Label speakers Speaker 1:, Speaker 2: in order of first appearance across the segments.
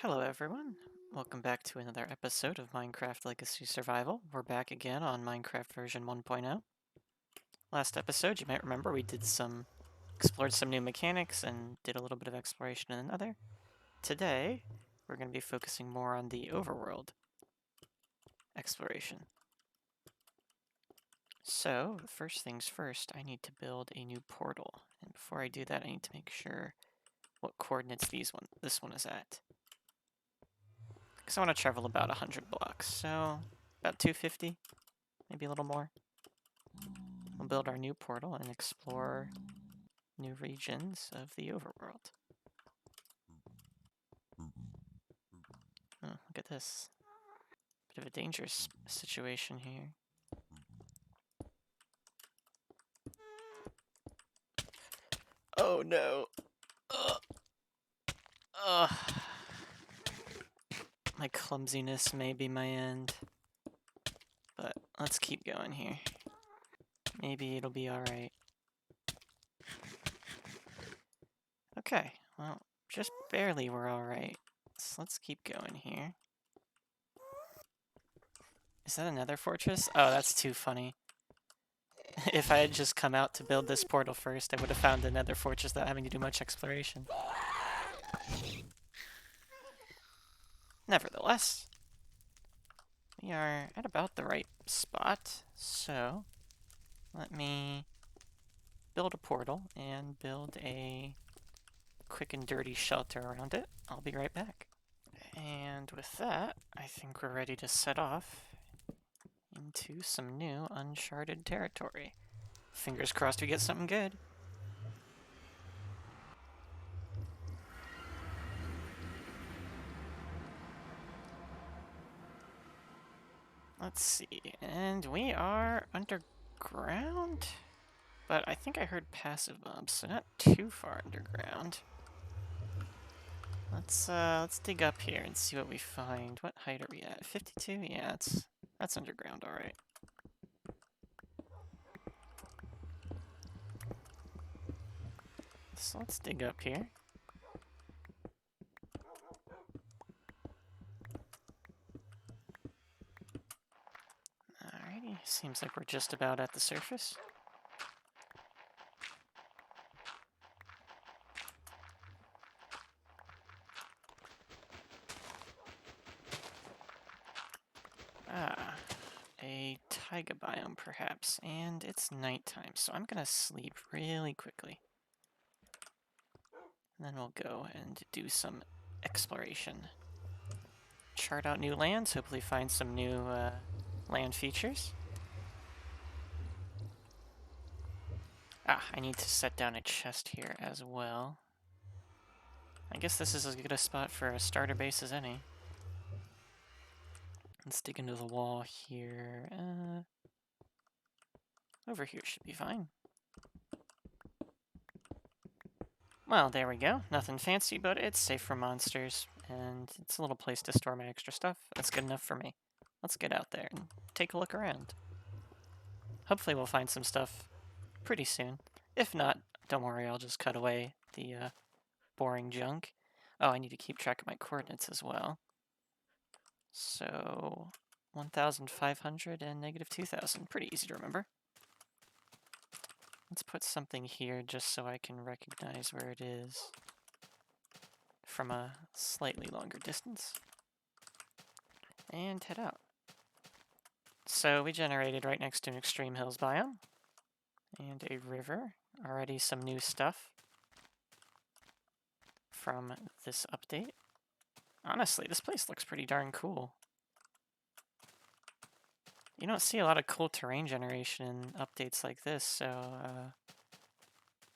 Speaker 1: Hello everyone, welcome back to another episode of Minecraft Legacy Survival. We're back again on Minecraft version 1.0. Last episode, you might remember we explored some new mechanics and did a little bit of exploration in another. Today, we're going to be focusing more on the overworld exploration. So, first things first, I need to build a new portal. And before I do that, I need to make sure what coordinates this one is at. Because I want to travel about 100 blocks, so about 250, maybe a little more. We'll build our new portal and explore new regions of the overworld. Oh, look at this. Bit of a dangerous situation here. Oh no! Ugh. Ugh. My clumsiness may be my end. But let's keep going here. Maybe it'll be alright. Okay, well, just barely we're alright. So let's keep going here. Is that another fortress? Oh, that's too funny. If I had just come out to build this portal first, I would have found another fortress without having to do much exploration. Nevertheless, we are at about the right spot, so let me build a portal and build a quick and dirty shelter around it. I'll be right back. And with that, I think we're ready to set off into some new uncharted territory. Fingers crossed we get something good. Let's see, and we are underground? But I think I heard passive mobs, so not too far underground. Let's dig up here and see what we find. What height are we at? 52? Yeah, that's underground, alright. So let's dig up here. Alrighty, seems like we're just about at the surface. Ah, a taiga biome perhaps, and it's nighttime, so I'm gonna sleep really quickly. And then we'll go and do some exploration. Chart out new lands, hopefully find some new land features. Ah, I need to set down a chest here as well. I guess this is as good a spot for a starter base as any. Let's dig into the wall here. Over here should be fine. Well, there we go. Nothing fancy, but it's safe from monsters, and it's a little place to store my extra stuff. That's good enough for me. Let's get out there and take a look around. Hopefully we'll find some stuff pretty soon. If not, don't worry, I'll just cut away the boring junk. Oh, I need to keep track of my coordinates as well. So, 1,500 and negative 2,000. Pretty easy to remember. Let's put something here just so I can recognize where it is from a slightly longer distance. And head out. So we generated right next to an extreme hills biome. And a river. Already some new stuff from this update. Honestly, this place looks pretty darn cool. You don't see a lot of cool terrain generation in updates like this, so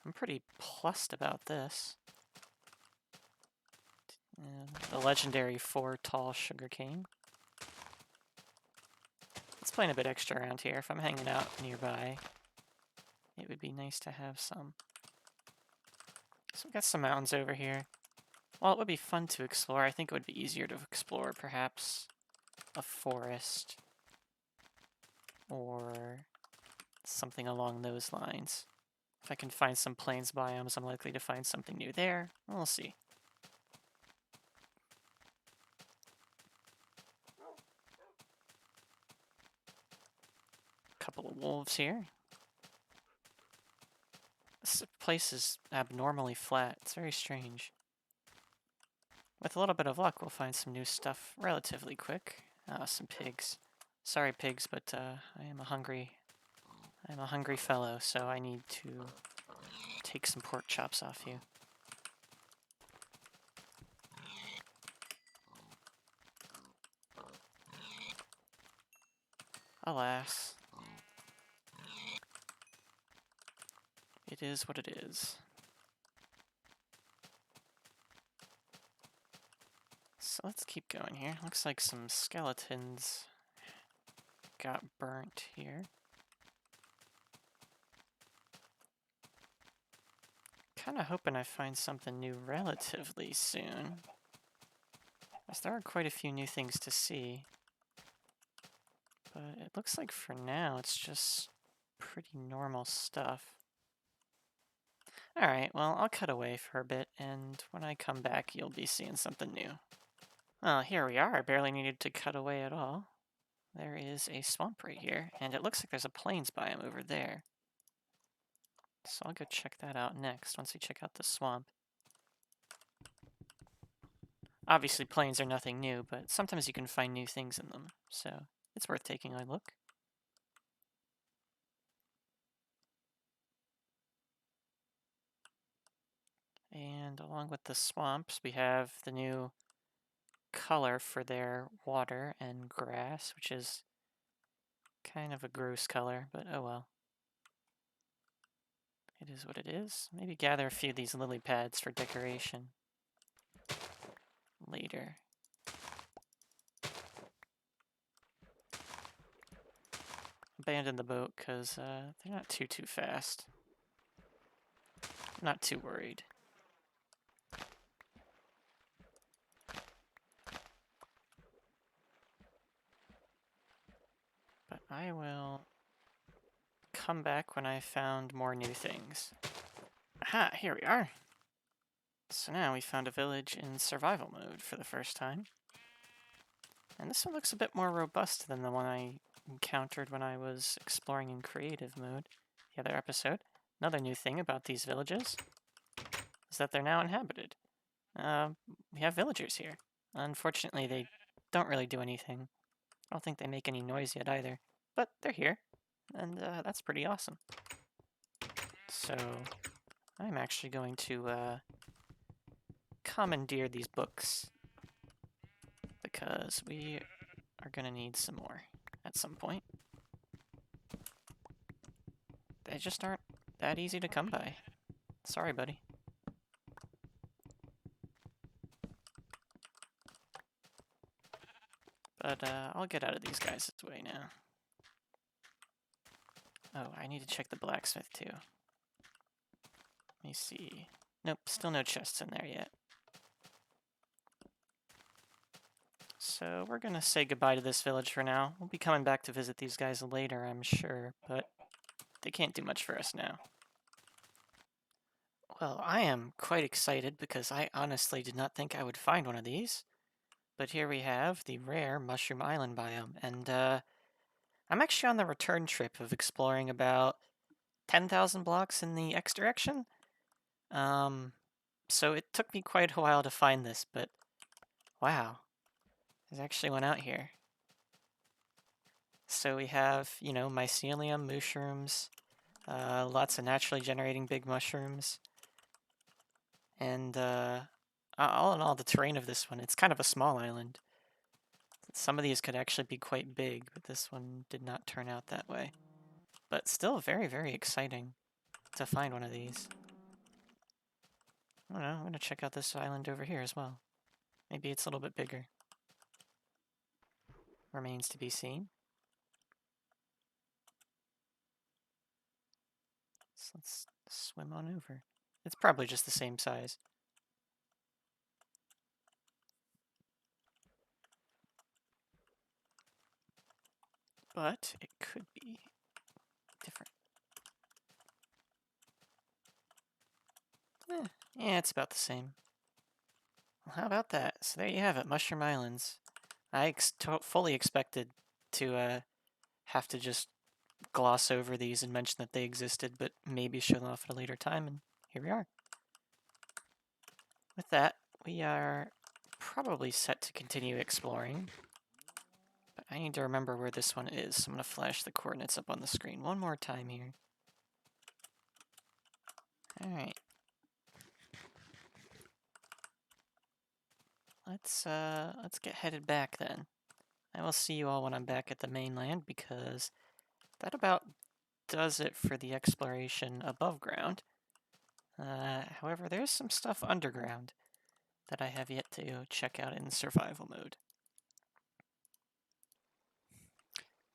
Speaker 1: I'm pretty plussed about this. And the legendary 4 tall sugarcane. Let's plant a bit extra around here. If I'm hanging out nearby, it would be nice to have some. So we've got some mountains over here. While it would be fun to explore, I think it would be easier to explore perhaps a forest or something along those lines. If I can find some plains biomes, I'm likely to find something new there. We'll see. Couple of wolves here. This place is abnormally flat. It's very strange. With a little bit of luck, we'll find some new stuff relatively quick. Some pigs. Sorry, pigs, but I am a hungry fellow, so I need to take some pork chops off you. Alas. It is what it is. So let's keep going here. Looks like some skeletons got burnt here. Kinda hoping I find something new relatively soon, as there are quite a few new things to see. But it looks like for now it's just pretty normal stuff. Alright, well, I'll cut away for a bit, and when I come back you'll be seeing something new. Well, here we are. I barely needed to cut away at all. There is a swamp right here, and it looks like there's a plains biome over there. So I'll go check that out next, once we check out the swamp. Obviously, plains are nothing new, but sometimes you can find new things in them, so it's worth taking a look. And along with the swamps, we have the new color for their water and grass, which is kind of a gross color, but oh well. It is what it is. Maybe gather a few of these lily pads for decoration later. Abandon the boat because they're not too fast. Not too worried. But I will come back when I found more new things. Aha, here we are. So now we found a village in survival mode for the first time. And this one looks a bit more robust than the one I encountered when I was exploring in creative mode the other episode. Another new thing about these villages is that they're now inhabited. We have villagers here. Unfortunately, they don't really do anything. I don't think they make any noise yet either. But they're here, and that's pretty awesome. So I'm actually going to commandeer these books, because we are going to need some more at some point. They just aren't that easy to come by. Sorry, buddy. But I'll get out of these guys' way now. Oh, I need to check the blacksmith too. Let me see. Nope, still no chests in there yet. So we're gonna say goodbye to this village for now. We'll be coming back to visit these guys later, I'm sure, but they can't do much for us now. Well, I am quite excited because I honestly did not think I would find one of these. But here we have the rare Mushroom Island biome, and I'm actually on the return trip of exploring about 10,000 blocks in the X direction. So it took me quite a while to find this, but wow, there's actually one out here. So we have, you know, mycelium, mushrooms, lots of naturally generating big mushrooms, and all in all, the terrain of this one, it's kind of a small island. Some of these could actually be quite big, but this one did not turn out that way. But still very, very exciting to find one of these. I don't know, I'm going to check out this island over here as well. Maybe it's a little bit bigger. Remains to be seen. So let's swim on over. It's probably just the same size. But it could be different. Yeah, it's about the same. Well, how about that? So there you have it, Mushroom Islands. I fully expected to have to just gloss over these and mention that they existed, but maybe show them off at a later time, and here we are. With that, we are probably set to continue exploring, but I need to remember where this one is, so I'm going to flash the coordinates up on the screen one more time here. Alright. Let's get headed back then. I will see you all when I'm back at the mainland, because that about does it for the exploration above ground. However, there's some stuff underground that I have yet to check out in survival mode.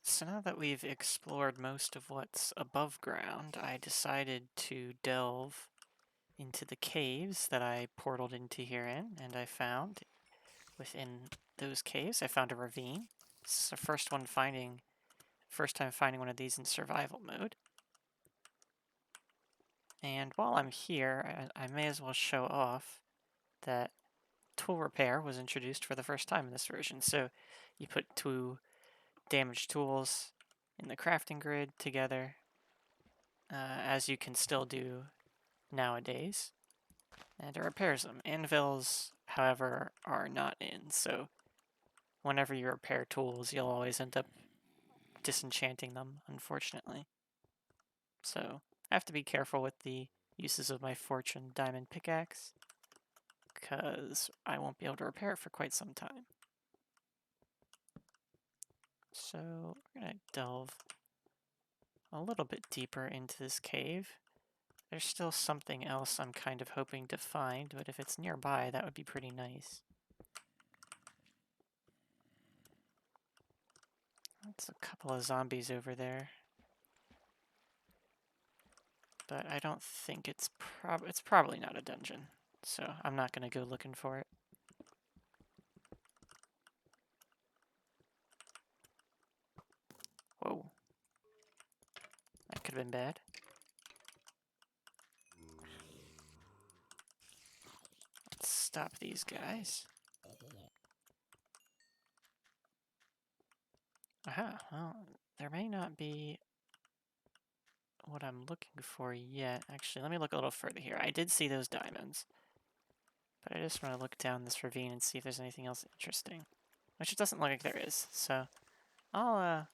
Speaker 1: So now that we've explored most of what's above ground, I decided to delve into the caves that I portaled into herein, and I found within those caves, I found a ravine. This is the first time finding one of these in survival mode. And while I'm here, I may as well show off that tool repair was introduced for the first time in this version. So you put 2 damaged tools in the crafting grid together, as you can still do nowadays, and it repairs them. Anvils, however, are not in, so whenever you repair tools, you'll always end up disenchanting them, unfortunately. So I have to be careful with the uses of my fortune diamond pickaxe, because I won't be able to repair it for quite some time. So we're going to delve a little bit deeper into this cave. There's still something else I'm kind of hoping to find, but if it's nearby, that would be pretty nice. That's a couple of zombies over there. But I don't think it's probably not a dungeon, so I'm not going to go looking for it. Whoa. That could have been bad. Let's stop these guys. Aha, well, there may not be what I'm looking for yet. Actually, let me look a little further here. I did see those diamonds, but I just want to look down this ravine and see if there's anything else interesting. Which it doesn't look like there is, so I'll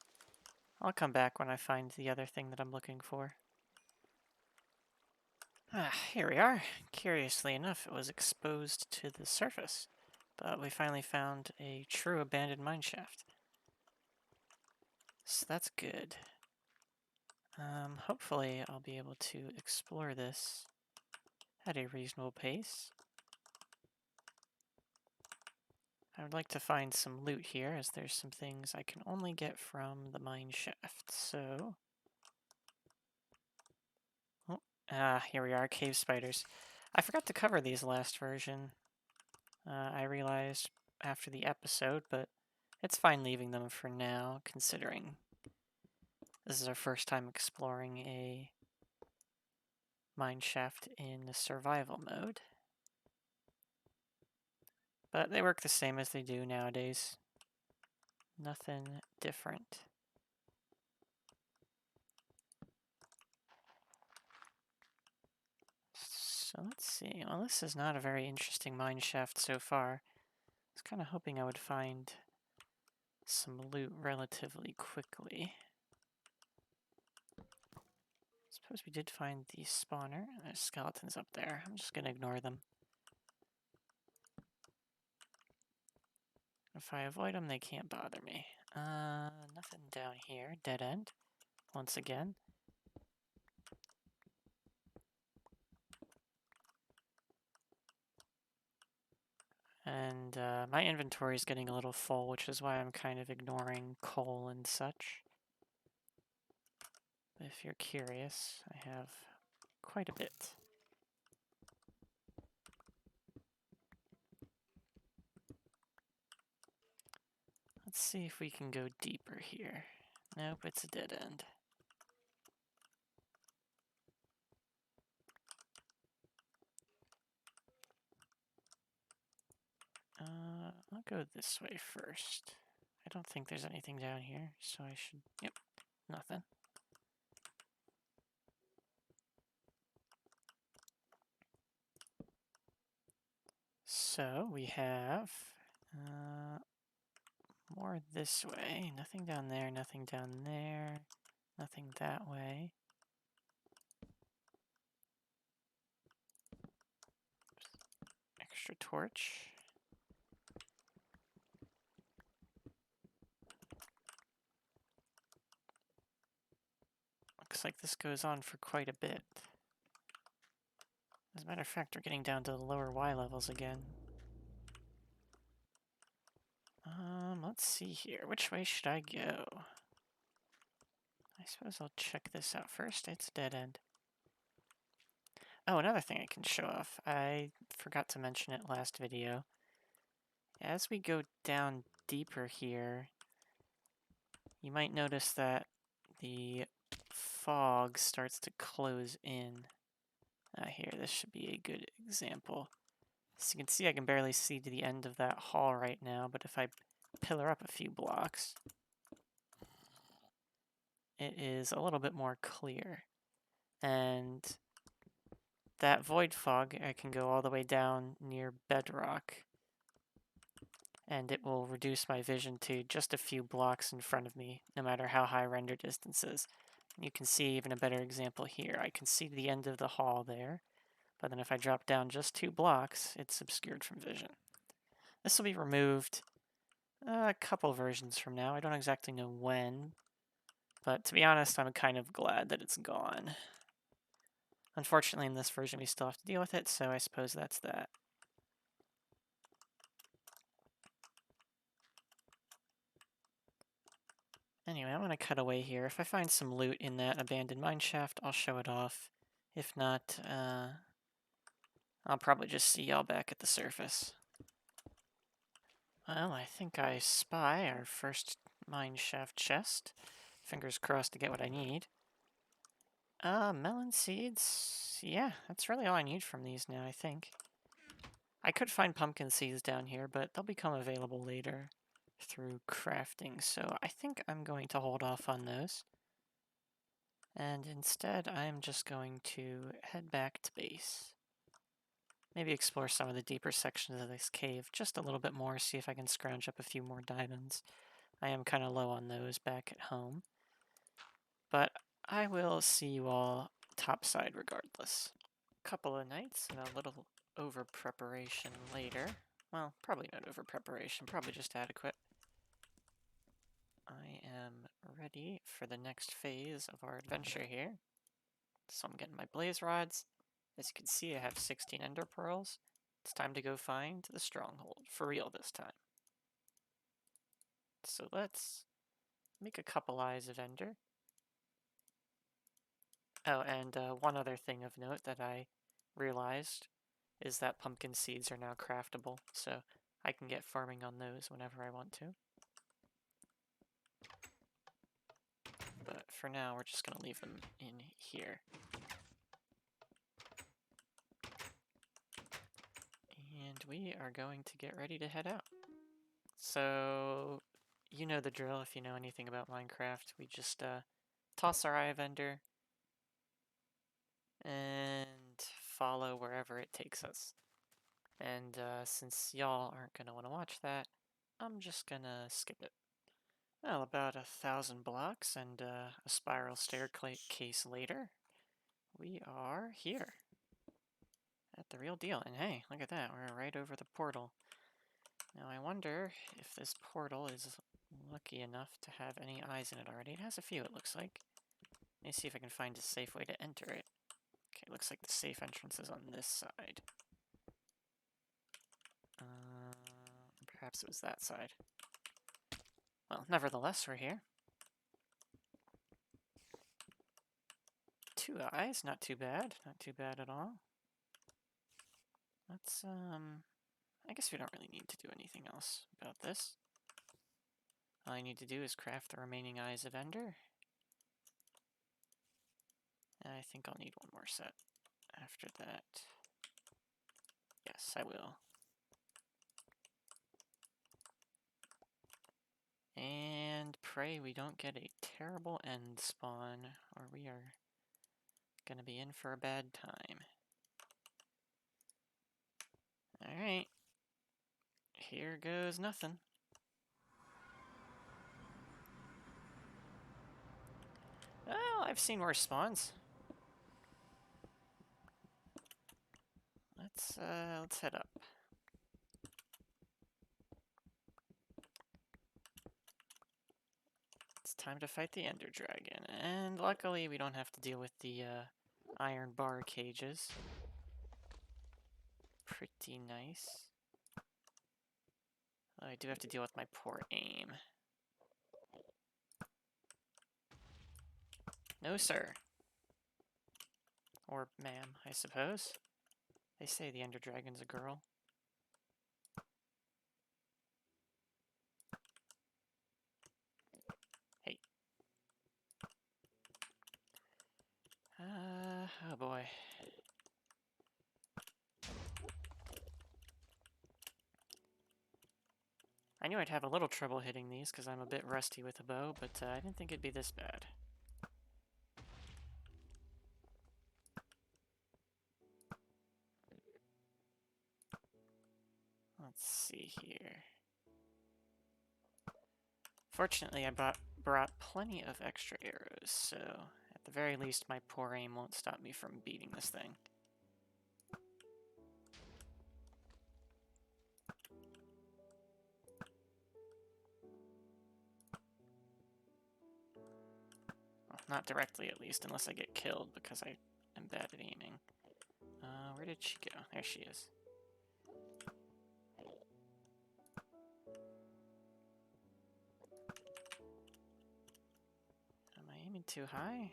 Speaker 1: come back when I find the other thing that I'm looking for. Ah, here we are. Curiously enough, it was exposed to the surface, but we finally found a true abandoned mineshaft. So that's good. Hopefully I'll be able to explore this at a reasonable pace. I would like to find some loot here, as there's some things I can only get from the mineshaft, so... Oh, here we are, cave spiders. I forgot to cover these last version. I realized after the episode, but it's fine leaving them for now, considering this is our first time exploring a mineshaft in survival mode. But they work the same as they do nowadays. Nothing different. So let's see. Well, this is not a very interesting mineshaft so far. I was kind of hoping I would find some loot relatively quickly. Suppose we did find the spawner. There's skeletons up there. I'm just going to ignore them. If I avoid them, they can't bother me. Nothing down here. Dead end. Once again. And my inventory is getting a little full, which is why I'm kind of ignoring coal and such. If you're curious, I have quite a bit. Let's see if we can go deeper here. Nope, it's a dead end. I'll go this way first. I don't think there's anything down here, so I should... Yep, nothing. So we have more this way. Nothing down there, nothing down there, nothing that way. Extra torch. Looks like this goes on for quite a bit. As a matter of fact, we're getting down to the lower Y levels again. Let's see here. Which way should I go? I suppose I'll check this out first. It's a dead end. Oh, another thing I can show off. I forgot to mention it last video. As we go down deeper here, you might notice that the fog starts to close in. Here, this should be a good example. As you can see, I can barely see to the end of that hall right now, but if I pillar up a few blocks, it is a little bit more clear. And that void fog, I can go all the way down near bedrock, and it will reduce my vision to just a few blocks in front of me, no matter how high render distance is. You can see even a better example here. I can see the end of the hall there, but then if I drop down just 2 blocks, it's obscured from vision. This will be removed a couple versions from now. I don't exactly know when, but to be honest, I'm kind of glad that it's gone. Unfortunately, in this version, we still have to deal with it, so I suppose that's that. Anyway, I'm going to cut away here. If I find some loot in that abandoned mineshaft, I'll show it off. If not, I'll probably just see y'all back at the surface. Well, I think I spy our first mineshaft chest. Fingers crossed to get what I need. Melon seeds. Yeah, that's really all I need from these now, I think. I could find pumpkin seeds down here, but they'll become available later through crafting, so I think I'm going to hold off on those. And instead, I'm just going to head back to base. Maybe explore some of the deeper sections of this cave just a little bit more, see if I can scrounge up a few more diamonds. I am kind of low on those back at home. But I will see you all topside regardless. Couple of nights and a little over preparation later. Well, probably not over preparation, probably just adequate. I am ready for the next phase of our adventure here. So I'm getting my blaze rods. As you can see, I have 16 ender pearls. It's time to go find the stronghold, for real this time. So let's make a couple eyes of ender. Oh, and one other thing of note that I realized is that pumpkin seeds are now craftable, so I can get farming on those whenever I want to. But for now, we're just going to leave them in here. And we are going to get ready to head out. So, you know the drill if you know anything about Minecraft. We just toss our eye of ender and follow wherever it takes us. And since y'all aren't going to want to watch that, I'm just going to skip it. Well, about 1,000 blocks and a spiral staircase later, we are here at the real deal. And hey, look at that, we're right over the portal. Now I wonder if this portal is lucky enough to have any eyes in it already. It has a few, it looks like. Let me see if I can find a safe way to enter it. Okay, looks like the safe entrance is on this side. Perhaps it was that side. Well, nevertheless, we're here. 2 eyes, not too bad. Not too bad at all. Let's, I guess we don't really need to do anything else about this. All I need to do is craft the remaining eyes of ender. I think I'll need one more set after that. Yes, I will. And pray we don't get a terrible end spawn, or we are gonna be in for a bad time. Alright, Here goes nothing. Well, I've seen worse spawns. Let's head up. It's time to fight the Ender Dragon, and luckily we don't have to deal with the iron bar cages. Pretty nice. I do have to deal with my poor aim. No, sir. Or ma'am, I suppose. They say the Ender Dragon's a girl. Hey. Oh boy. I knew I'd have a little trouble hitting these because I'm a bit rusty with a bow, but I didn't think it'd be this bad. Let's see here. Fortunately, I brought plenty of extra arrows, so at the very least my poor aim won't stop me from beating this thing. Well, not directly, at least, unless I get killed because I am bad at aiming. Where did she go? There she is. Am I aiming too high?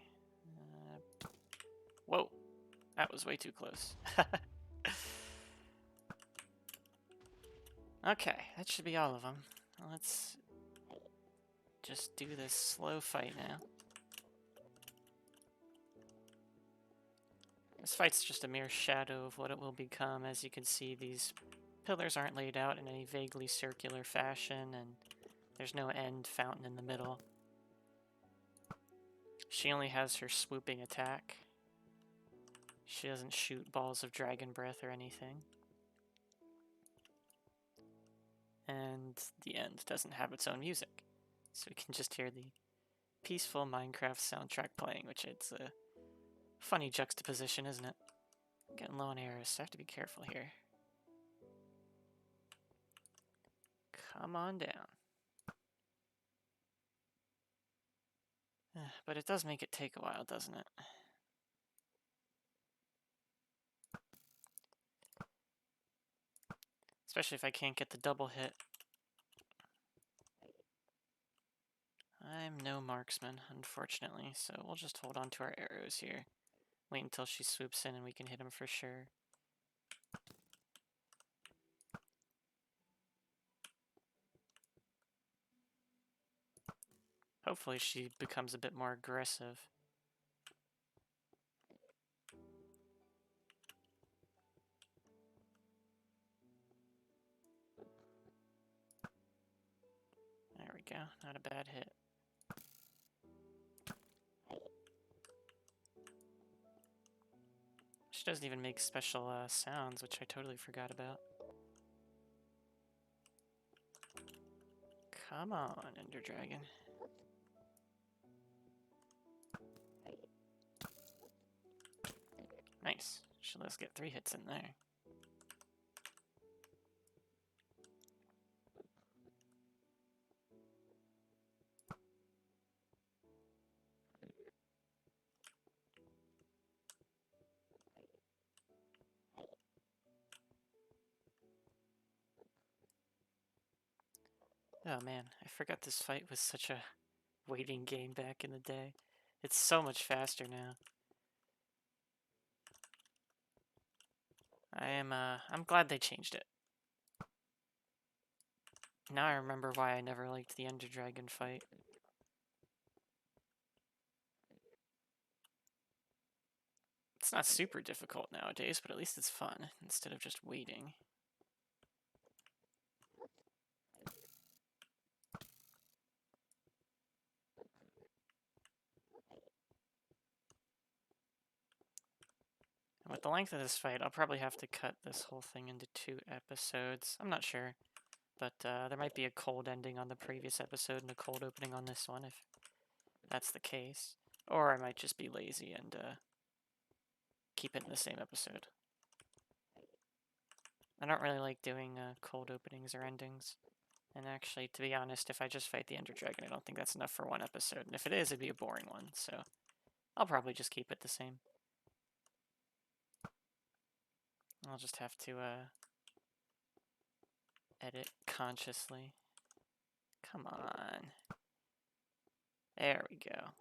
Speaker 1: Whoa! That was way too close. Okay, that should be all of them. Let's just do this slow fight now. This fight's just a mere shadow of what it will become. As you can see, these pillars aren't laid out in any vaguely circular fashion, and there's no end fountain in the middle. She only has her swooping attack. She doesn't shoot balls of dragon breath or anything. And the end doesn't have its own music. So we can just hear the peaceful Minecraft soundtrack playing, which it's a funny juxtaposition, isn't it? I'm getting low on arrows, so I have to be careful here. Come on down. But it does make it take a while, doesn't it? Especially if I can't get the double hit. I'm no marksman, unfortunately, so we'll just hold on to our arrows here. Wait until she swoops in and we can hit him for sure. Hopefully she becomes a bit more aggressive. There we go, not a bad hit. She doesn't even make special sounds, which I totally forgot about. Come on, Ender Dragon. Nice. She let us get 3 hits in there. Oh man, I forgot this fight was such a waiting game back in the day. It's so much faster now. I'm glad they changed it. Now I remember why I never liked the Ender Dragon fight. It's not super difficult nowadays, but at least it's fun, instead of just waiting. And with the length of this fight, I'll probably have to cut this whole thing into 2 episodes. I'm not sure. but there might be a cold ending on the previous episode and a cold opening on this one, if that's the case. Or I might just be lazy and keep it in the same episode. I don't really like doing cold openings or endings. And actually, to be honest, if I just fight the Ender Dragon, I don't think that's enough for one episode. And if it is, it'd be a boring one, so I'll probably just keep it the same. I'll just have to edit consciously. Come on. There we go.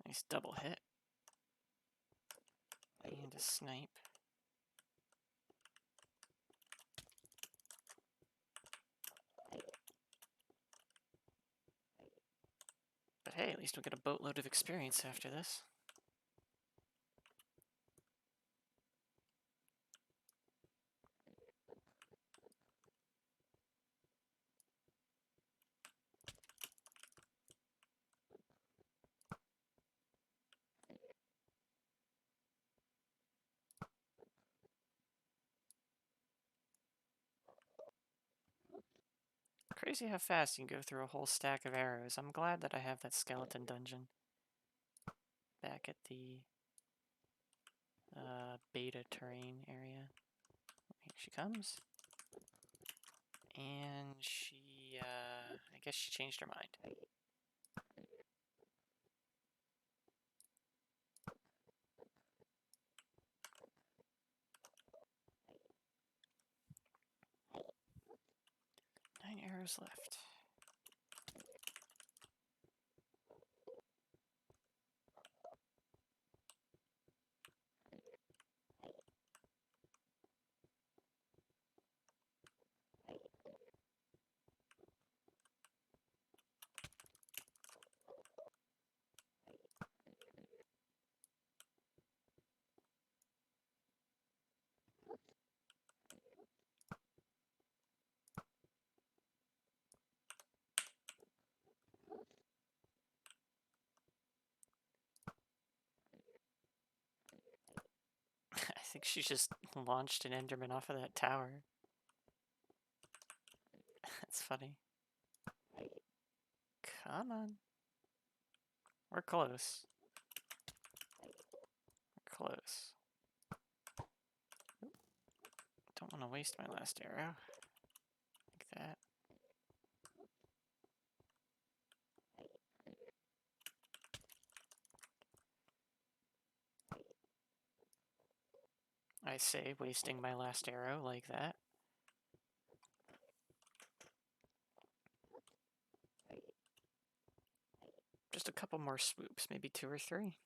Speaker 1: Nice double hit. And a snipe. But hey, at least we'll get a boatload of experience after this. Crazy how fast you can go through a whole stack of arrows. I'm glad that I have that skeleton dungeon back at the beta terrain area. Here she comes. And she, I guess she changed her mind. Nine arrows left. I think she just launched an Enderman off of that tower. That's funny. Come on. We're close. We're close. Don't want to waste my last arrow. Like that. I say, wasting my last arrow like that. Just a couple more swoops, maybe 2 or 3.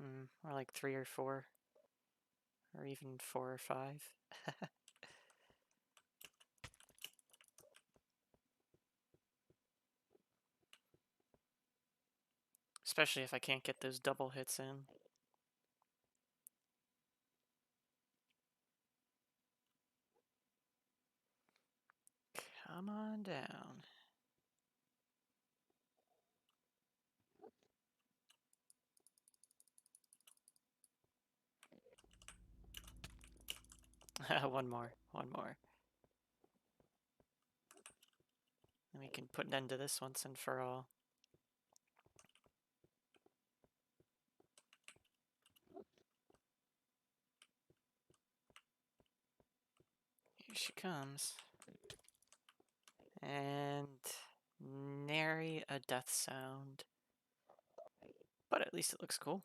Speaker 1: Or like 3 or 4. Or even 4 or 5. Especially if I can't get those double hits in. Come on down. One more. And we can put an end to this once and for all. Here she comes. And nary a death sound. But at least it looks cool.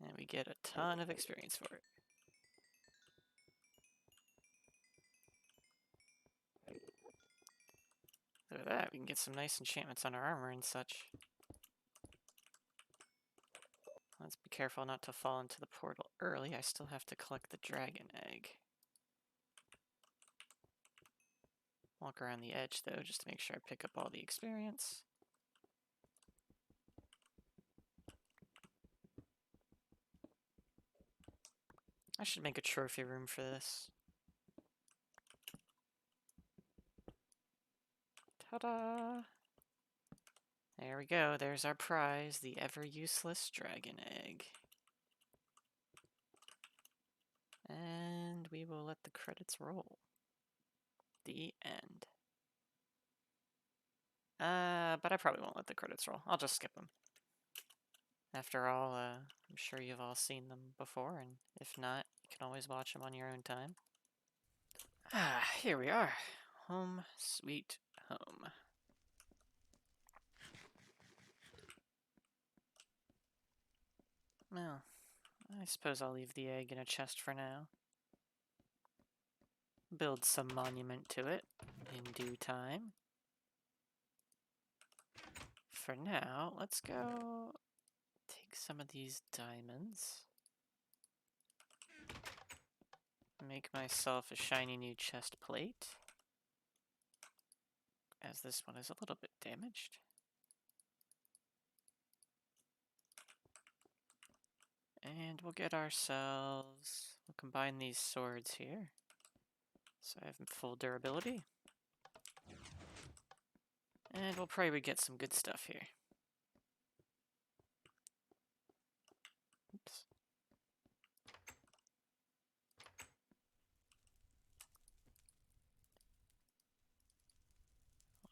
Speaker 1: And we get a ton of experience for it. Look at that, we can get some nice enchantments on our armor and such. Let's be careful not to fall into the portal early. I still have to collect the dragon egg. Walk around the edge, though, just to make sure I pick up all the experience. I should make a trophy room for this. Ta-da! There we go. There's our prize, the ever-useless dragon egg. And we will let the credits roll. The end. But I probably won't let the credits roll. I'll just skip them. After all, I'm sure you've all seen them before, and if not, you can always watch them on your own time. Here we are. Home sweet home. Well, I suppose I'll leave the egg in a chest for now. Build some monument to it in due time. For now, let's go take some of these diamonds. Make myself a shiny new chest plate, as this one is a little bit damaged. And we'll get ourselves, we'll combine these swords here, so I have full durability. And we'll probably get some good stuff here. Oops.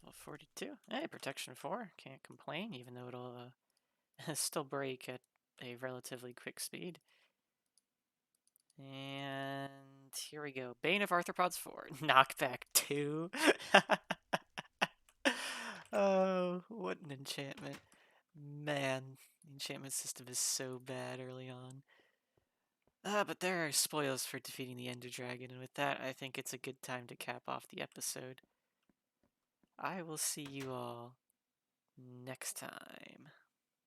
Speaker 1: Level 42. Hey, protection 4. Can't complain, even though it'll still break at a relatively quick speed. And here we go. Bane of Arthropods 4. Knockback 2. Oh, what an enchantment. Man, the enchantment system is so bad early on. But there are spoils for defeating the Ender Dragon, and with that, I think it's a good time to cap off the episode. I will see you all next time.